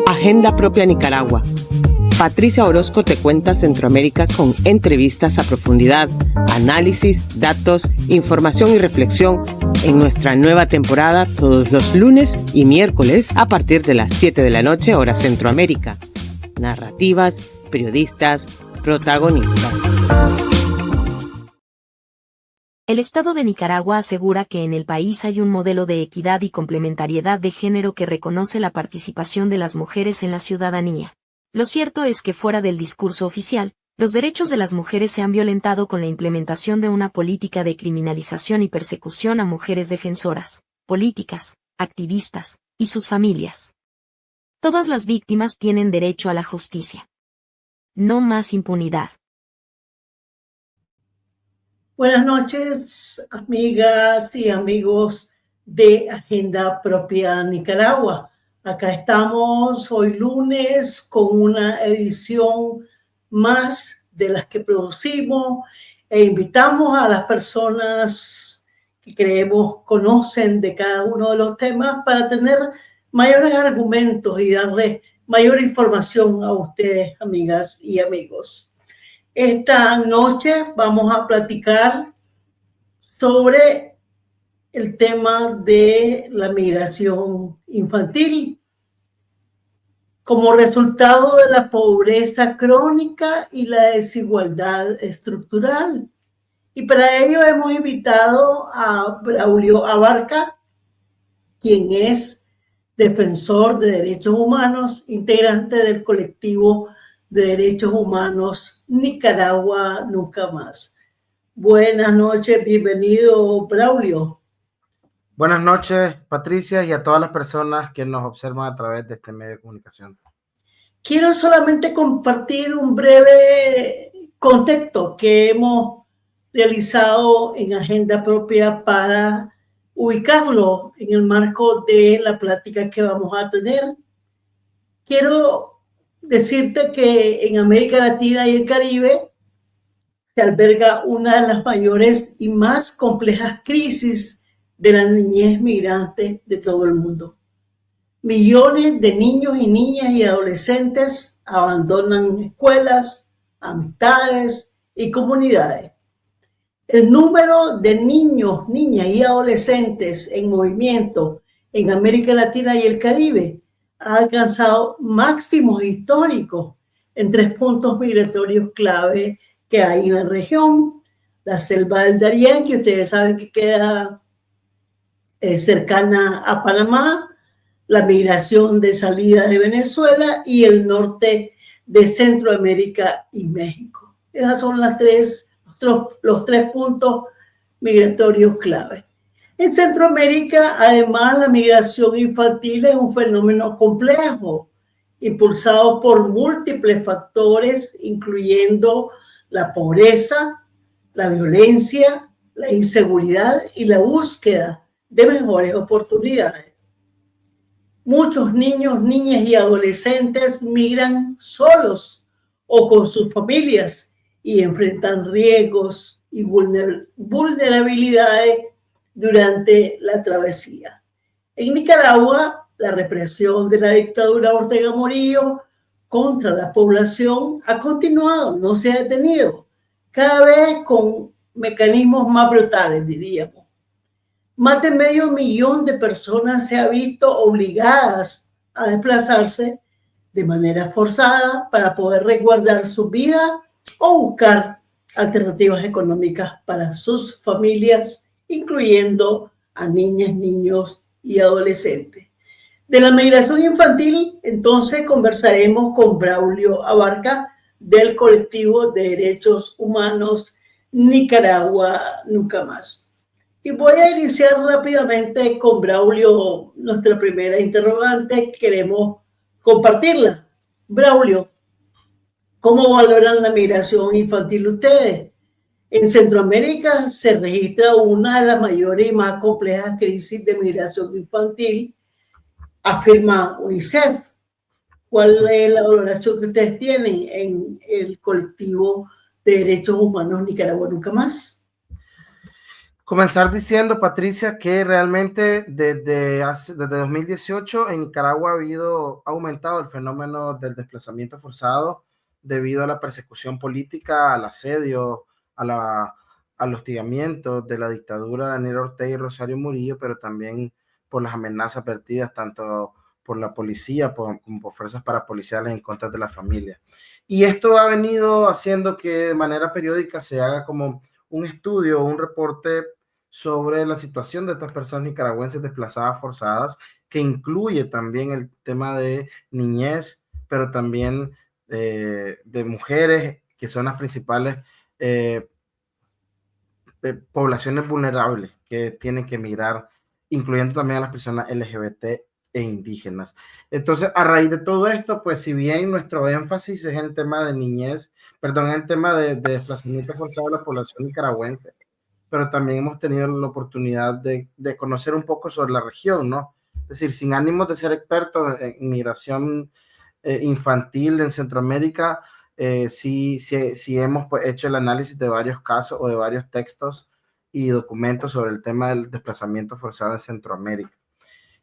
Agenda Propia Nicaragua. Patricia Orozco te cuenta Centroamérica con entrevistas a profundidad, análisis, datos, información y reflexión en nuestra nueva temporada todos los lunes y miércoles a partir de las 7 de la noche, hora Centroamérica. Narrativas, periodistas, protagonistas. El Estado de Nicaragua asegura que en el país hay un modelo de equidad y complementariedad de género que reconoce la participación de las mujeres en la ciudadanía. Lo cierto es que fuera del discurso oficial, los derechos de las mujeres se han violentado con la implementación de una política de criminalización y persecución a mujeres defensoras, políticas, activistas, y sus familias. Todas las víctimas tienen derecho a la justicia. No más impunidad. Buenas noches, amigas y amigos de Agenda Propia Nicaragua. Acá estamos hoy lunes con una edición más de las que producimos e invitamos a las personas que creemos conocen de cada uno de los temas para tener mayores argumentos y darles mayor información a ustedes, amigas y amigos. Esta noche vamos a platicar sobre el tema de la migración infantil como resultado de la pobreza crónica y la desigualdad estructural. Y para ello hemos invitado a Braulio Abarca, quien es defensor de derechos humanos, integrante del colectivo de derechos humanos Nicaragua Nunca Más. Buenas noches, bienvenido, Braulio. Buenas noches, Patricia, y a todas las personas que nos observan a través de este medio de comunicación. Quiero solamente compartir un breve contexto que hemos realizado en Agenda Propia para ubicarlo en el marco de la plática que vamos a tener. Quiero decirte que en América Latina y el Caribe se alberga una de las mayores y más complejas crisis de la niñez migrante de todo el mundo. Millones de niños y niñas y adolescentes abandonan escuelas, amistades y comunidades. El número de niños, niñas y adolescentes en movimiento en América Latina y el Caribe ha alcanzado máximos históricos en 3 puntos migratorios clave que hay en la región: la selva del Darién, que ustedes saben que queda cercana a Panamá, la migración de salida de Venezuela y el norte de Centroamérica y México. Esos son los 3 puntos migratorios clave. En Centroamérica, además, la migración infantil es un fenómeno complejo, impulsado por múltiples factores, incluyendo la pobreza, la violencia, la inseguridad y la búsqueda de mejores oportunidades. Muchos niños, niñas y adolescentes migran solos o con sus familias y enfrentan riesgos y vulnerabilidades durante la travesía. En Nicaragua, la represión de la dictadura Ortega Murillo contra la población ha continuado, no se ha detenido, cada vez con mecanismos más brutales, diríamos. Más de 500,000 de personas se han visto obligadas a desplazarse de manera forzada para poder resguardar su vida o buscar alternativas económicas para sus familias, incluyendo a niñas, niños y adolescentes. De la migración infantil, entonces, conversaremos con Braulio Abarca del colectivo de derechos humanos Nicaragua Nunca Más. Y voy a iniciar rápidamente con Braulio, nuestra primera interrogante. Queremos compartirla. Braulio, ¿cómo valoran la migración infantil ustedes? En Centroamérica se registra una de las mayores y más complejas crisis de migración infantil, afirma UNICEF. ¿Cuál es la valoración que ustedes tienen en el colectivo de derechos humanos Nicaragua Nunca Más? Comenzar diciendo, Patricia, que realmente desde 2018 en Nicaragua ha aumentado el fenómeno del desplazamiento forzado debido a la persecución política, al asedio, al hostigamiento de la dictadura de Daniel Ortega y Rosario Murillo, pero también por las amenazas vertidas tanto por la policía como por fuerzas parapoliciales en contra de la familia. Y esto ha venido haciendo que de manera periódica se haga como un estudio, un reporte sobre la situación de estas personas nicaragüenses desplazadas forzadas, que incluye también el tema de niñez, pero también de mujeres, que son las principales poblaciones vulnerables que tienen que emigrar, incluyendo también a las personas LGBT e indígenas. Entonces, a raíz de todo esto, pues si bien nuestro énfasis es en el tema de niñez, perdón, en el tema de desplazamiento forzado de la población nicaragüense, pero también hemos tenido la oportunidad de conocer un poco sobre la región, ¿no? Es decir, sin ánimos de ser expertos en migración infantil en Centroamérica, sí hemos pues, hecho el análisis de varios casos o de varios textos y documentos sobre el tema del desplazamiento forzado en Centroamérica.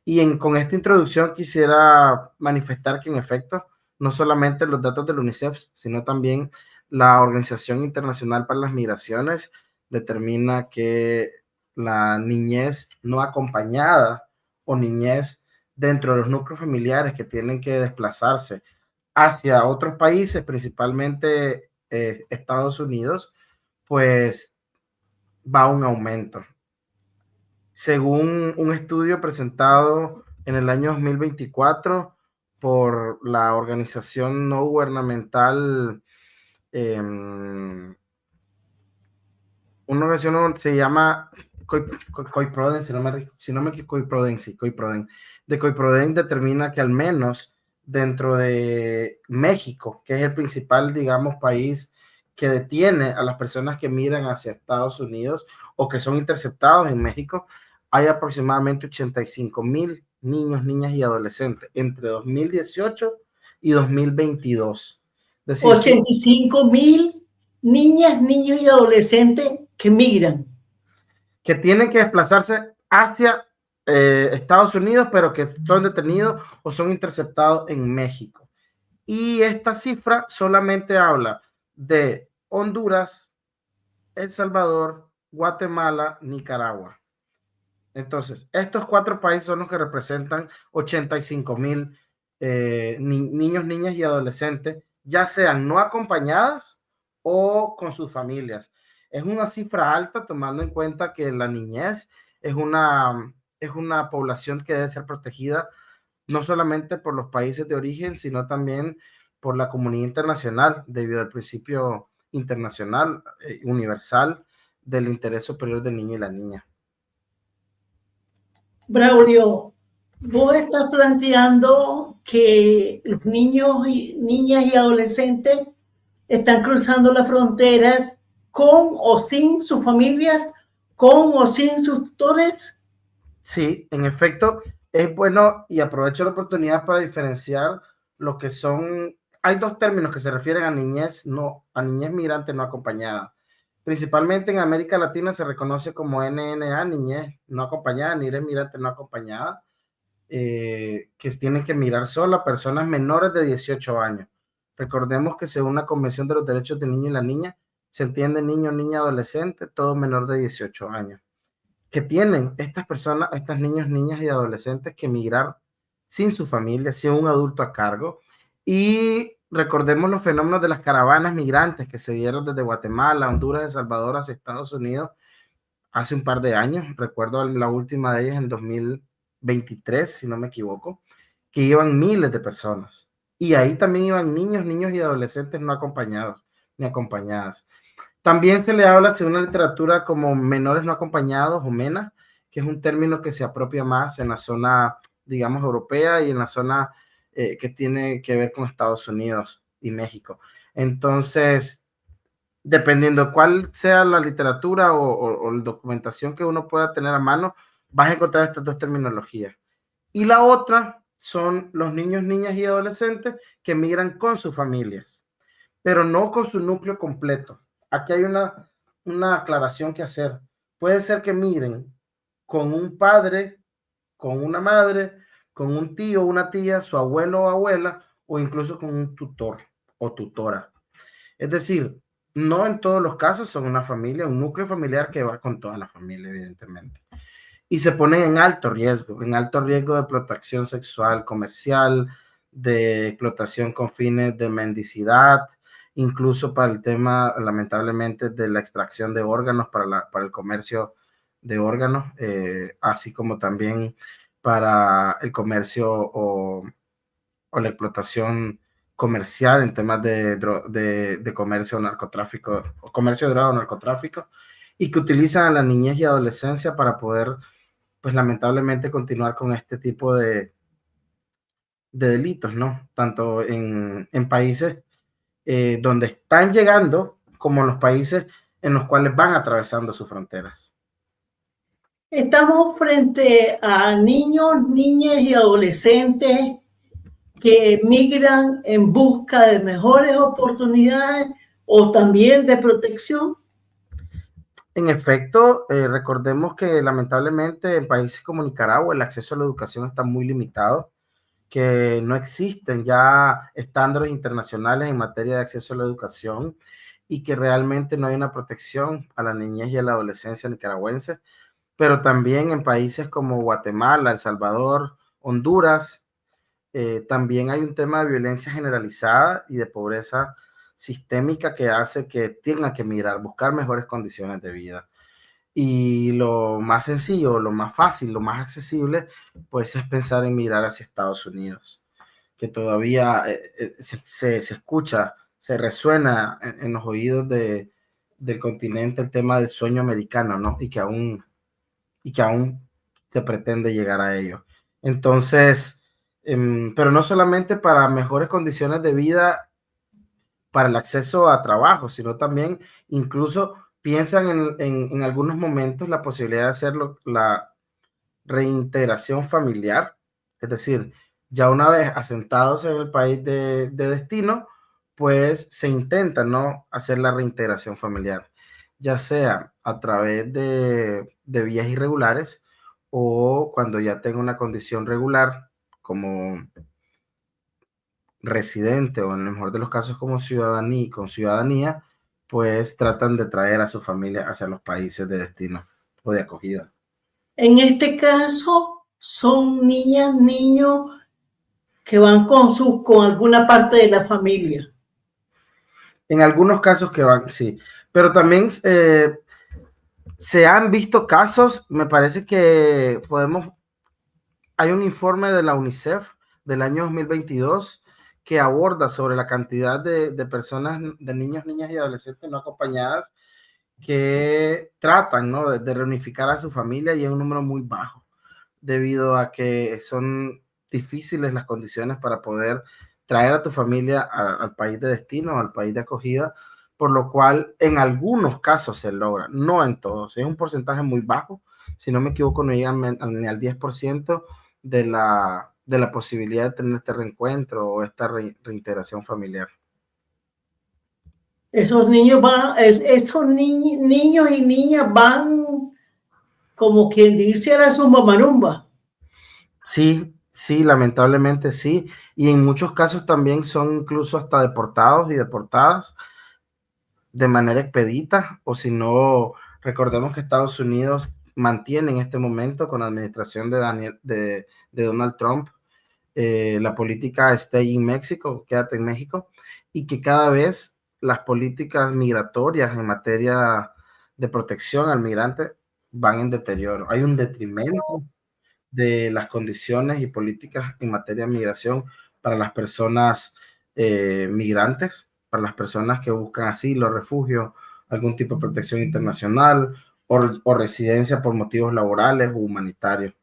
Y con esta introducción quisiera manifestar que en efecto, no solamente los datos del UNICEF, sino también la Organización Internacional para las Migraciones determina que la niñez no acompañada o niñez dentro de los núcleos familiares que tienen que desplazarse hacia otros países, principalmente Estados Unidos, pues va a un aumento. Según un estudio presentado en el año 2024 por la organización no gubernamental, una organización se llama COIPRODEN, COIPRODEN determina que al menos dentro de México, que es el principal, digamos, país que detiene a las personas que migran hacia Estados Unidos o que son interceptados en México, hay aproximadamente 85,000 niños, niñas y adolescentes entre 2018 y 2022. Es decir, 85,000 niñas, niños y adolescentes que migran. Que tienen que desplazarse hacia Estados Unidos, pero que son detenidos o son interceptados en México. Y esta cifra solamente habla de Honduras, El Salvador, Guatemala, Nicaragua. Entonces, estos 4 países son los que representan 85,000 niños, niñas y adolescentes, ya sean no acompañadas o con sus familias. Es una cifra alta tomando en cuenta que la niñez es una población que debe ser protegida no solamente por los países de origen, sino también por la comunidad internacional, debido al principio internacional, universal, del interés superior del niño y la niña. Braulio, vos estás planteando que los niños y niñas y adolescentes están cruzando las fronteras con o sin sus familias, con o sin sus tutores. Sí, en efecto, es bueno y aprovecho la oportunidad para diferenciar lo que son, hay 2 términos que se refieren a niñez migrante no acompañada. Principalmente en América Latina se reconoce como NNA, niñez no acompañada, niñez migrante no acompañada, que tienen que migrar sola personas menores de 18 años. Recordemos que según la Convención de los Derechos del Niño y la Niña, se entiende niño, niña, adolescente, todo menor de 18 años. Que tienen estas personas, estos niños, niñas y adolescentes que migrar sin su familia, sin un adulto a cargo. Y recordemos los fenómenos de las caravanas migrantes que se dieron desde Guatemala, Honduras, El Salvador hacia Estados Unidos hace un par de años. Recuerdo la última de ellas en 2023, si no me equivoco, que iban miles de personas. Y ahí también iban niños, niños y adolescentes no acompañados ni acompañadas. También se le habla, según la literatura, como menores no acompañados o MENA, que es un término que se apropia más en la zona, digamos, europea y en la zona que tiene que ver con Estados Unidos y México. Entonces, dependiendo cuál sea la literatura o la documentación que uno pueda tener a mano, vas a encontrar estas 2 terminologías. Y la otra son los niños, niñas y adolescentes que migran con sus familias, pero no con su núcleo completo. Aquí hay una aclaración que hacer, puede ser que migren con un padre, con una madre, con un tío, una tía, su abuelo o abuela, o incluso con un tutor o tutora. Es decir, no en todos los casos son una familia, un núcleo familiar que va con toda la familia, evidentemente. Y se ponen en alto riesgo de explotación sexual, comercial, de explotación con fines de mendicidad, incluso para el tema, lamentablemente, de la extracción de órganos para el comercio de órganos, así como también para el comercio o la explotación comercial en temas de comercio o narcotráfico, o comercio de droga o narcotráfico, y que utilizan a la niñez y adolescencia para poder, pues lamentablemente, continuar con este tipo de delitos, ¿no? Tanto en países donde están llegando como en los países en los cuales van atravesando sus fronteras. Estamos frente a niños, niñas y adolescentes que migran en busca de mejores oportunidades o también de protección. En efecto, recordemos que lamentablemente en países como Nicaragua el acceso a la educación está muy limitado, que no existen ya estándares internacionales en materia de acceso a la educación y que realmente no hay una protección a la niñez y a la adolescencia nicaragüense, pero también en países como Guatemala, El Salvador, Honduras, también hay un tema de violencia generalizada y de pobreza sistémica que hace que tengan que migrar, buscar mejores condiciones de vida. Y lo más sencillo, lo más fácil, lo más accesible, pues es pensar en migrar hacia Estados Unidos, que todavía se escucha, se resuena en los oídos del continente el tema del sueño americano, ¿no? Y que aún se pretende llegar a ello. Entonces, pero no solamente para mejores condiciones de vida, para el acceso a trabajo, sino también incluso piensan en algunos momentos la posibilidad de hacer la reintegración familiar, es decir, ya una vez asentados en el país de destino, pues se intenta, ¿no?, hacer la reintegración familiar, ya sea a través de vías irregulares o cuando ya tenga una condición regular como residente o en el mejor de los casos como ciudadanía, con ciudadanía, pues tratan de traer a su familia hacia los países de destino o de acogida. En este caso, son niñas, niños que van con alguna parte de la familia. En algunos casos que van, sí, pero también se han visto casos, me parece que hay un informe de la UNICEF del año 2022 que aborda sobre la cantidad de personas, de niños, niñas y adolescentes no acompañadas que tratan, ¿no?, de reunificar a su familia, y es un número muy bajo debido a que son difíciles las condiciones para poder traer a tu familia al país de destino, al país de acogida, por lo cual en algunos casos se logra, no en todos, es un porcentaje muy bajo, si no me equivoco no llegan ni al 10% de la posibilidad de tener este reencuentro o esta reintegración familiar. Esos niños niños y niñas van, como quien dice, a su mamarumba. Sí, sí, lamentablemente sí, y en muchos casos también son incluso hasta deportados y deportadas de manera expedita, o si no, recordemos que Estados Unidos mantiene en este momento con la administración de Donald Trump la política Stay in Mexico, quédate en México, y que cada vez las políticas migratorias en materia de protección al migrante van en deterioro. Hay un detrimento de las condiciones y políticas en materia de migración para las personas migrantes, para las personas que buscan asilo, refugio, algún tipo de protección internacional o residencia por motivos laborales o humanitarios.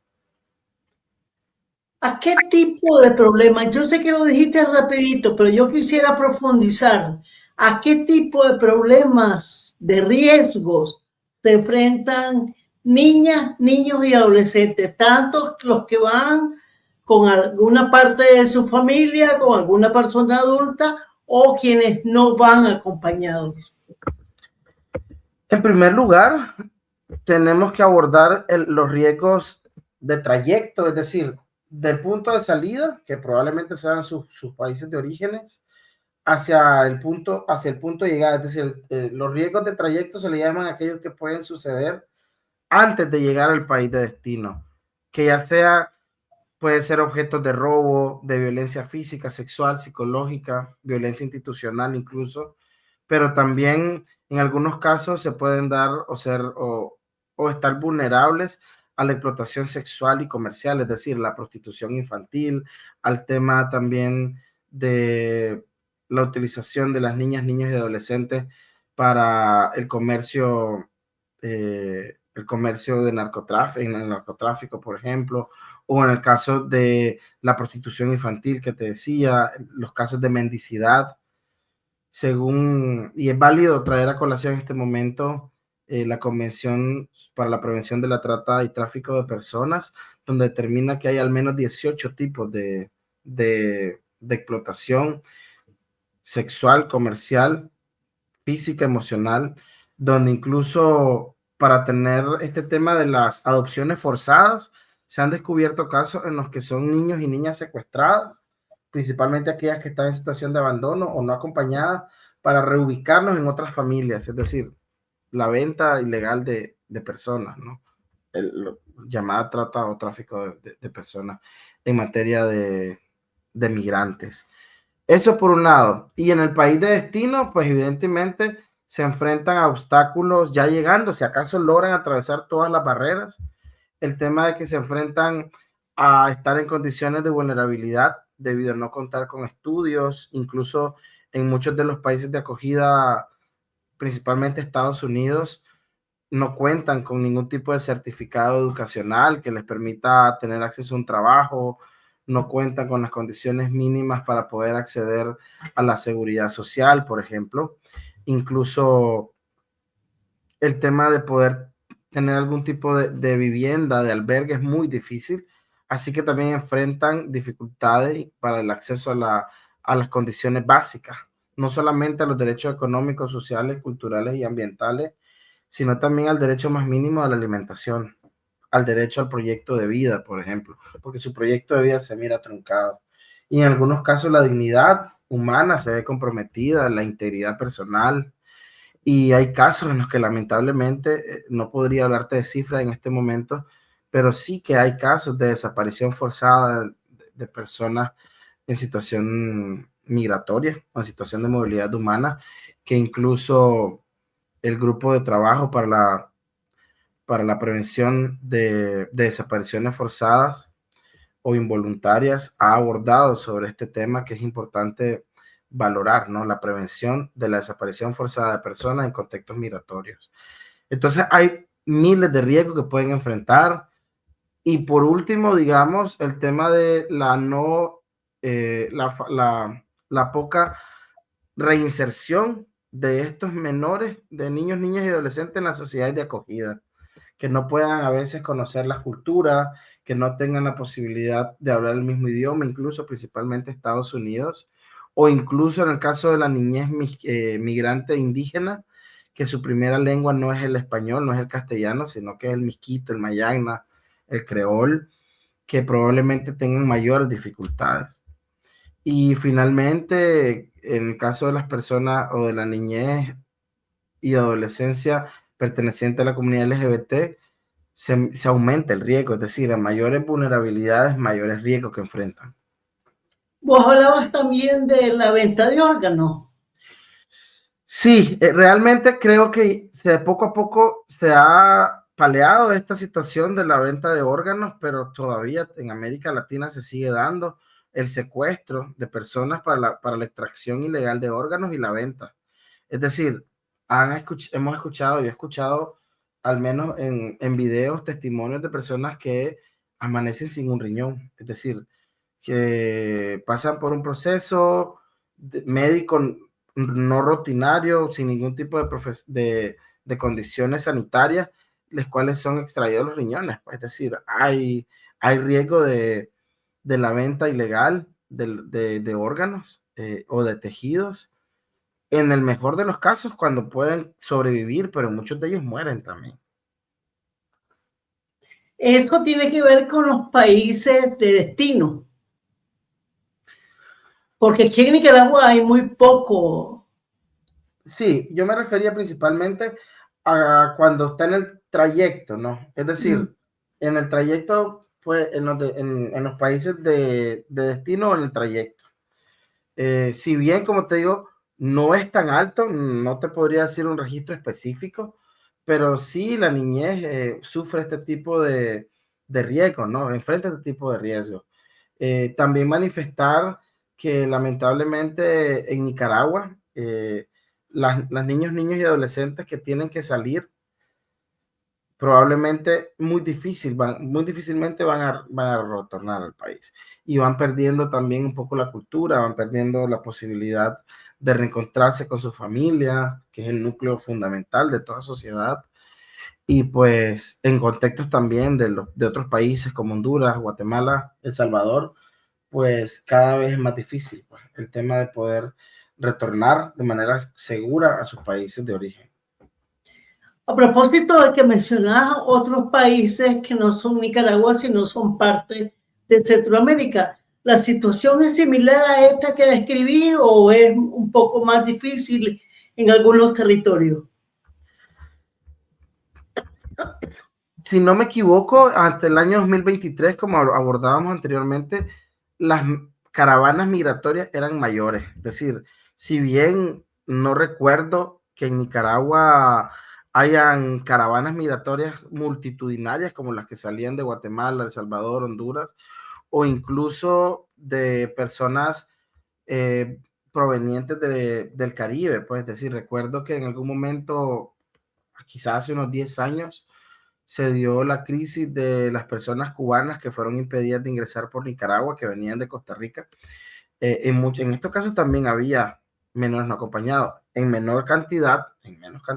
¿A qué tipo de problemas? Yo sé que lo dijiste rapidito, pero yo quisiera profundizar. ¿A qué tipo de problemas, de riesgos se enfrentan niñas, niños y adolescentes? Tanto los que van con alguna parte de su familia, con alguna persona adulta, o quienes no van acompañados. En primer lugar, tenemos que abordar los riesgos de trayecto, es decir, del punto de salida, que probablemente sean sus países de orígenes, hacia el punto de llegada. Es decir, los riesgos de trayecto se le llaman aquellos que pueden suceder antes de llegar al país de destino, que ya sea, puede ser objetos de robo, de violencia física, sexual, psicológica, violencia institucional incluso, pero también en algunos casos se pueden dar o estar vulnerables a la explotación sexual y comercial, es decir, la prostitución infantil, al tema también de la utilización de las niñas, niños y adolescentes para el comercio de narcotráfico, en el narcotráfico, por ejemplo, o en el caso de la prostitución infantil que te decía, los casos de mendicidad, y es válido traer a colación en este momento la Convención para la Prevención de la Trata y Tráfico de Personas, donde determina que hay al menos 18 tipos de explotación sexual, comercial, física, emocional, donde incluso para tener este tema de las adopciones forzadas, se han descubierto casos en los que son niños y niñas secuestradas, principalmente aquellas que están en situación de abandono o no acompañadas, para reubicarlos en otras familias, es decir, la venta ilegal de personas, ¿no? Llamada trata o tráfico de personas en materia de migrantes. Eso por un lado. Y en el país de destino, pues evidentemente se enfrentan a obstáculos ya llegando, si acaso logran atravesar todas las barreras. El tema de que se enfrentan a estar en condiciones de vulnerabilidad debido a no contar con estudios, incluso en muchos de los países de acogida, principalmente Estados Unidos, no cuentan con ningún tipo de certificado educacional que les permita tener acceso a un trabajo, no cuentan con las condiciones mínimas para poder acceder a la seguridad social, por ejemplo. Incluso el tema de poder tener algún tipo de vivienda, de albergue, es muy difícil. Así que también enfrentan dificultades para el acceso a las condiciones básicas, no solamente a los derechos económicos, sociales, culturales y ambientales, sino también al derecho más mínimo a la alimentación, al derecho al proyecto de vida, por ejemplo, porque su proyecto de vida se mira truncado. Y en algunos casos la dignidad humana se ve comprometida, la integridad personal, y hay casos en los que lamentablemente, no podría hablarte de cifras en este momento, pero sí que hay casos de desaparición forzada de personas en situación migratoria o en situación de movilidad humana, que incluso el grupo de trabajo para la prevención de desapariciones forzadas o involuntarias ha abordado sobre este tema, que es importante valorar, ¿no? La prevención de la desaparición forzada de personas en contextos migratorios. Entonces hay miles de riesgos que pueden enfrentar. Y por último, digamos, el tema de la poca reinserción de estos menores, de niños, niñas y adolescentes en las sociedades de acogida, que no puedan a veces conocer las culturas, que no tengan la posibilidad de hablar el mismo idioma, incluso principalmente Estados Unidos, o incluso en el caso de la niñez migrante indígena, que su primera lengua no es el español, no es el castellano, sino que es el misquito, el mayagna, el creol, que probablemente tengan mayores dificultades. Y finalmente, en el caso de las personas o de la niñez y adolescencia perteneciente a la comunidad LGBT, se aumenta el riesgo, es decir, a mayores vulnerabilidades, mayores riesgos que enfrentan. Vos hablabas también de la venta de órganos. Sí, realmente creo que poco a poco se ha paliado esta situación de la venta de órganos, pero todavía en América Latina se sigue dando el secuestro de personas para la extracción ilegal de órganos y la venta. Es decir, hemos escuchado, yo he escuchado al menos en videos, testimonios de personas que amanecen sin un riñón, es decir, que pasan por un proceso médico no rutinario, sin ningún tipo de condiciones sanitarias, las cuales son extraídos los riñones. Es decir, hay riesgo de la venta ilegal de órganos o de tejidos, en el mejor de los casos, cuando pueden sobrevivir, pero muchos de ellos mueren también. Eso tiene que ver con los países de destino, porque aquí en Nicaragua hay muy poco. Sí, yo me refería principalmente a cuando está en el trayecto, ¿no? Es decir, en el trayecto, pues en los países de destino o en el trayecto. Si bien, como te digo, no es tan alto, no te podría decir un registro específico, pero sí la niñez sufre este tipo de riesgo, ¿no? Enfrenta este tipo de riesgo. También manifestar que lamentablemente en Nicaragua, las niños y adolescentes que tienen que salir probablemente muy difícilmente van a retornar al país y van perdiendo también un poco la cultura, van perdiendo la posibilidad de reencontrarse con su familia, que es el núcleo fundamental de toda sociedad, y pues en contextos también de otros países como Honduras, Guatemala, El Salvador, pues cada vez es más difícil, pues, el tema de poder retornar de manera segura a sus países de origen. A propósito de que mencionas otros países que no son Nicaragua, sino son parte de Centroamérica, ¿la situación es similar a esta que describí o es un poco más difícil en algunos territorios? Si no me equivoco, hasta el año 2023, como abordábamos anteriormente, las caravanas migratorias eran mayores. Es decir, si bien no recuerdo que en Nicaragua hayan caravanas migratorias multitudinarias como las que salían de Guatemala, El Salvador, Honduras, o incluso de personas eh, provenientes del Caribe, pues es decir, recuerdo que en algún momento, quizás hace unos 10 años, se dio la crisis de las personas cubanas que fueron impedidas de ingresar por Nicaragua, que venían de Costa Rica. En estos casos también había menores no acompañados, en menos cantidad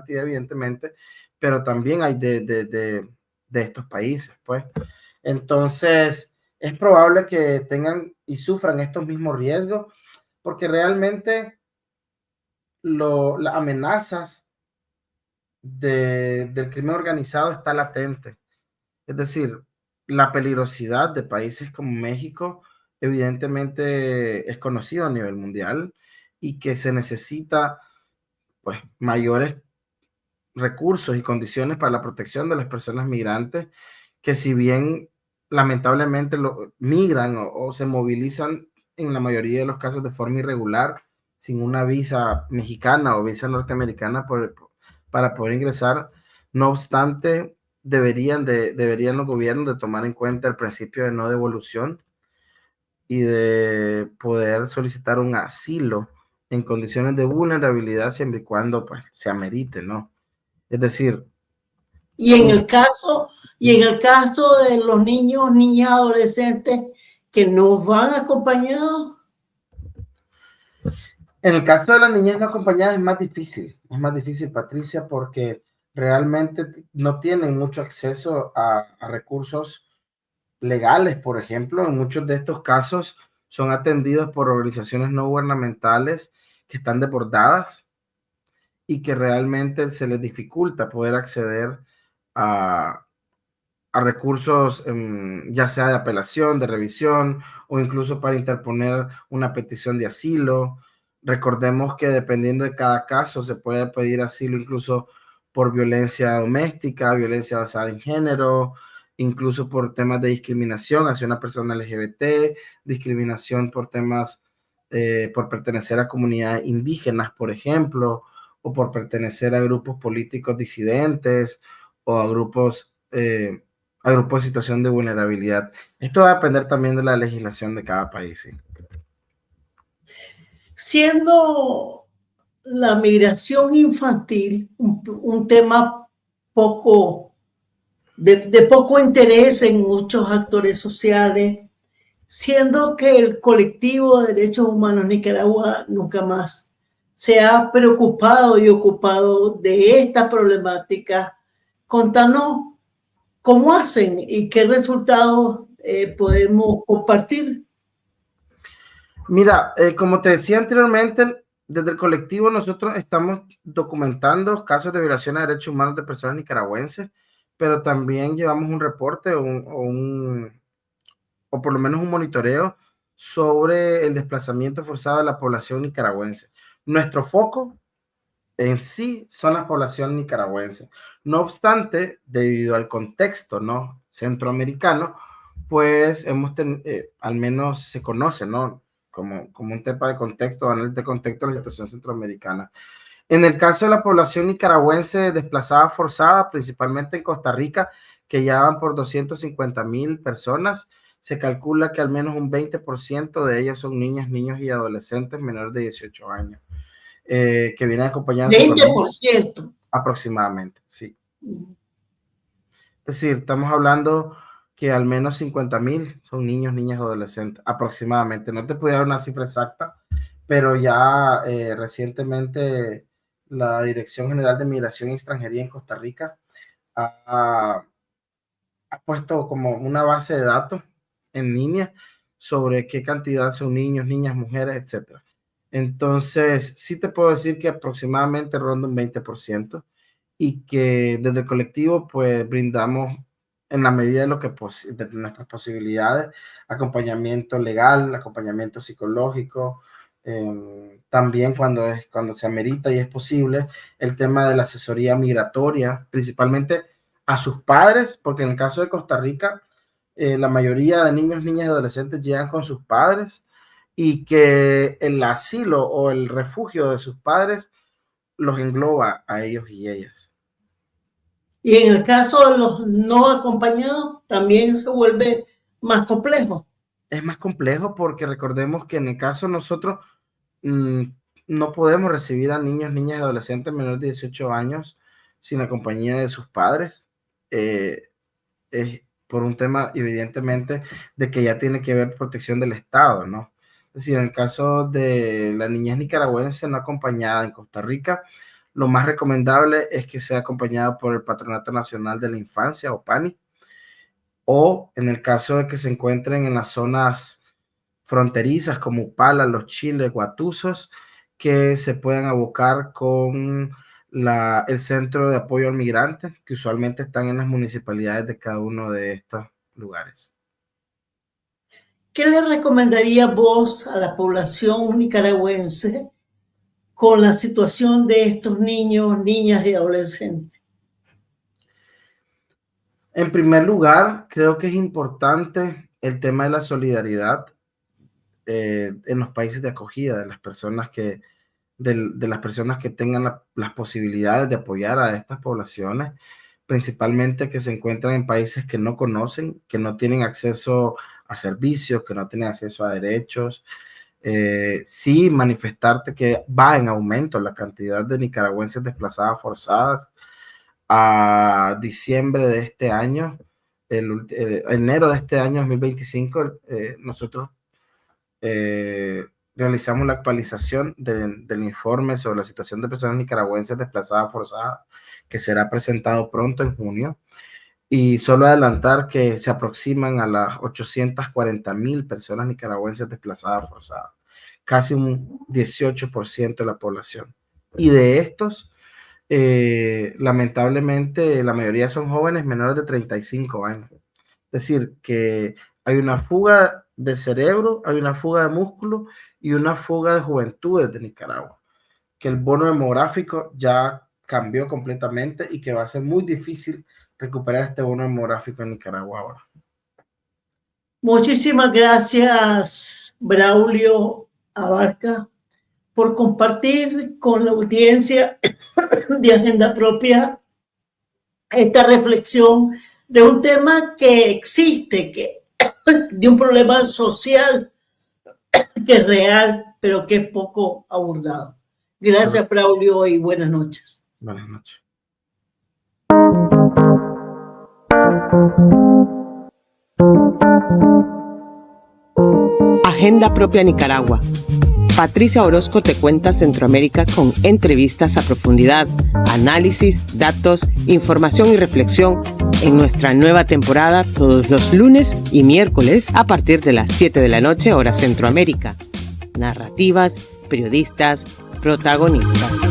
evidentemente, pero también hay de estos países, pues. Entonces, es probable que tengan y sufran estos mismos riesgos, porque realmente las amenazas del crimen organizado está latente. Es decir, la peligrosidad de países como México evidentemente es conocido a nivel mundial y que se necesita pues mayores recursos y condiciones para la protección de las personas migrantes que si bien lamentablemente migran o se movilizan en la mayoría de los casos de forma irregular, sin una visa mexicana o visa norteamericana para poder ingresar. No obstante, deberían los gobiernos de tomar en cuenta el principio de no devolución y de poder solicitar un asilo en condiciones de vulnerabilidad siempre y cuando pues, se amerite, ¿no? Es decir, Y en el caso de los niños, niñas, adolescentes que no van acompañados. en el caso de la niñez no acompañada es más difícil, Patricia, porque realmente no tienen mucho acceso a recursos legales, por ejemplo. En muchos de estos casos son atendidos por organizaciones no gubernamentales que están desbordadas y que realmente se les dificulta poder acceder a, a recursos, ya sea de apelación, de revisión o incluso para interponer una petición de asilo. Recordemos que dependiendo de cada caso se puede pedir asilo incluso por violencia doméstica, violencia basada en género, incluso por temas de discriminación hacia una persona LGBT, discriminación por temas, por pertenecer a comunidades indígenas, por ejemplo, o por pertenecer a grupos políticos disidentes o a grupos de situación de vulnerabilidad. Esto va a depender también de la legislación de cada país. ¿Sí? Siendo la migración infantil un tema de poco interés en muchos actores sociales, siendo que el colectivo de derechos humanos Nicaragua nunca más se ha preocupado y ocupado de esta problemática. Contanos cómo hacen y qué resultados podemos compartir. Mira, como te decía anteriormente, desde el colectivo nosotros estamos documentando casos de violación de derechos humanos de personas nicaragüenses, pero también llevamos un reporte o por lo menos un monitoreo sobre el desplazamiento forzado de la población nicaragüense. Nuestro foco en sí son las poblaciones nicaragüenses. No obstante, debido al contexto, ¿no?, centroamericano, pues al menos se conoce, ¿no?, como un tema de contexto, análisis de contexto de la situación centroamericana. En el caso de la población nicaragüense desplazada forzada, principalmente en Costa Rica, que ya van por 250,000 personas, se calcula que al menos un 20% de ellos son niñas, niños y adolescentes menores de 18 años, que vienen acompañados de 20%. Aproximadamente, sí. Es decir, estamos hablando que al menos 50,000 son niños, niñas y adolescentes, aproximadamente. No te puedo dar una cifra exacta, pero ya recientemente la Dirección General de Migración y Extranjería en Costa Rica ha puesto como una base de datos en línea sobre qué cantidad son niños, niñas, mujeres, etcétera. Entonces, sí te puedo decir que aproximadamente ronda un 20% y que desde el colectivo pues brindamos en la medida de lo que de nuestras posibilidades, acompañamiento legal, acompañamiento psicológico, también cuando se amerita y es posible, el tema de la asesoría migratoria, principalmente a sus padres, porque en el caso de Costa Rica, la mayoría de niños, niñas y adolescentes llegan con sus padres y que el asilo o el refugio de sus padres los engloba a ellos y ellas. Y en el caso de los no acompañados, también se vuelve más complejo. Es más complejo porque recordemos que en el caso de nosotros no podemos recibir a niños, niñas y adolescentes menores de 18 años sin la compañía de sus padres. Es por un tema, evidentemente, de que ya tiene que ver protección del Estado, ¿no? Es decir, en el caso de la niñez nicaragüense no acompañada en Costa Rica, lo más recomendable es que sea acompañado por el Patronato Nacional de la Infancia, o PANI, o en el caso de que se encuentren en las zonas fronterizas como Upala, Los Chiles, Guatusos, que se puedan abocar con el Centro de Apoyo al Migrante, que usualmente están en las municipalidades de cada uno de estos lugares. ¿Qué le recomendaría vos a la población nicaragüense con la situación de estos niños, niñas y adolescentes? En primer lugar, creo que es importante el tema de la solidaridad en los países de acogida, de las personas que tengan las posibilidades de apoyar a estas poblaciones, principalmente que se encuentran en países que no conocen, que no tienen acceso a servicios, que no tienen acceso a derechos. Sí, manifestarte que va en aumento la cantidad de nicaragüenses desplazadas forzadas. A diciembre de este año, enero de este año 2025, nosotros realizamos la actualización del informe sobre la situación de personas nicaragüenses desplazadas forzadas, que será presentado pronto en junio. Y solo adelantar que se aproximan a las 840,000 personas nicaragüenses desplazadas forzadas, casi un 18% de la población. Y de estos, lamentablemente, la mayoría son jóvenes menores de 35 años. Es decir, que hay una fuga de cerebro, hay una fuga de músculo y una fuga de juventudes de Nicaragua. Que el bono demográfico ya cambió completamente y que va a ser muy difícil recuperar este bono demográfico en Nicaragua ahora. Muchísimas gracias, Braulio Abarca, por compartir con la audiencia de Agenda Propia esta reflexión de un tema que existe, de un problema social que es real, pero que es poco abordado. Gracias, Braulio, y buenas noches. Buenas noches. Agenda Propia Nicaragua. Patricia Orozco te cuenta Centroamérica con entrevistas a profundidad, análisis, datos, información y reflexión en nuestra nueva temporada todos los lunes y miércoles a partir de las 7 de la noche hora Centroamérica. Narrativas, periodistas, protagonistas.